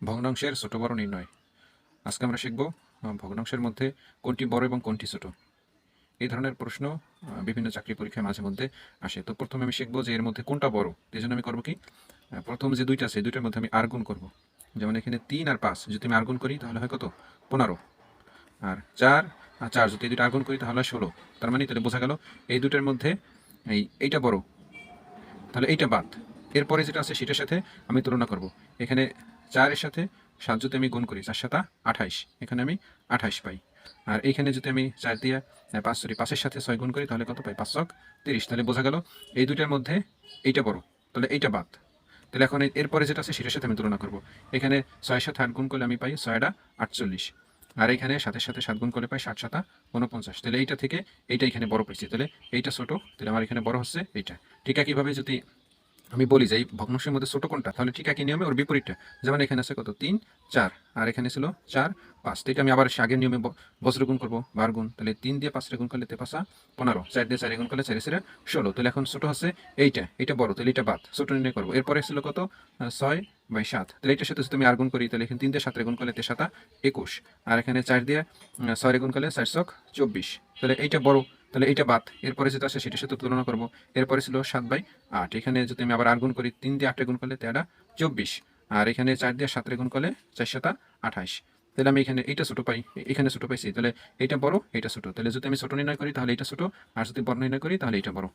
ভগ্নাংশের ছোট বড় নির্ণয়। আজকে আমরা শিখব ভগ্নাংশের মধ্যে কোনটি বড় এবং কোনটি ছোট। এই ধরনের প্রশ্ন বিভিন্ন চাকরি পরীক্ষায় মাঝে মধ্যে আসে। তো প্রথমে আমি শিখবো যে এর মধ্যে কোনটা বড়। এই জন্য আমি করবো কি, প্রথম যে দুইটা আছে দুইটার মধ্যে আমি আর গুণ করবো। যেমন এখানে 3 আর 5 যদি আমি আর গুণ করি তাহলে হয় কত, 15। আর 4 আর 4 যদি এই দুটো আর গুণ করি তাহলে হয় 16। তার মানে তাহলে বোঝা গেল এই দুটোর মধ্যে এইটা বড়, তাহলে এইটা বাদ। এরপরে যেটা আছে সেটার সাথে আমি তুলনা করব। এখানে 4-এর সাথে 7 যদি আমি গুণ করি, 4 7 28, এখানে আমি 28 পাই। আর এইখানে যদি আমি 4 দিয়ে 5-এর সাথে 6 গুণ করি তাহলে কত পাই, 5 30। তাহলে বোঝা গেল এই দুইটার মধ্যে এইটা বড়, তাহলে এইটা বাদ। তাহলে এখন এরপরে যেটা আছে সেটার সাথে আমি তুলনা করব। এখানে 6-এর সাথে 8 গুণ করলে আমি পাই 6 48। আর এখানে 7-এর সাথে 7 গুণ করলে পাই 7 7 49। তাহলে এইটা থেকে এইটা এখানে বড় পাইছি, তাহলে এইটা ছোট, তাহলে আমার এখানে বড় হচ্ছে এইটা। ঠিক একইভাবে যদি আমি বলি যে এই ভগ্নাংশের মধ্যে ছোট কোনটা, তাহলে ঠিক একই নিয়মে ওর বিপরীতটা। যেমন এখানে আছে কত, 3 4, আর এখানে ছিল 4 5। তো এটা আমি আবার আগের নিয়মে বজ্র গুণ করবো, বার গুণ। তাহলে 3 দিয়ে 5 গুণ করলে 5 15, 4 দিয়ে 4 গুণ করলে 4 16। তাহলে এখন ছোট হচ্ছে এইটা, এটা বড়, তাহলে এটা বাদ, ছোট নির্ণয় করবো। এরপরে ছিল কত, 6/7। তাহলে এটার সাথে যদি আমি আর গুণ করি তাহলে এখানে 3 দিয়ে 7 গুণ করলে 3 7 21। আর এখানে 4 দিয়ে 6 গুণ করলে 4 24। তাহলে এইটা বড়, তাহলে এইটা বাদ। এরপরে যেটা আসে সেটার সাথে তুলনা করবো। এরপরে ছিল 7/8। এখানে যদি আমি আবার আর গুণ করি, 3 দিয়ে 8 গুণ করলে 13 24। আর এখানে 4 দিয়ে 7 গুণ করলে 4 7 28। তাহলে আমি এখানে এইটা ছোট পাই, এখানে ছোট পাইছি। তাহলে এইটা বড়, এইটা ছোট। তাহলে যদি আমি ছোট নির্ণয় করি তাহলে এইটা ছোট, আর যদি বড় নির্ণয় করি তাহলে এইটা বড়।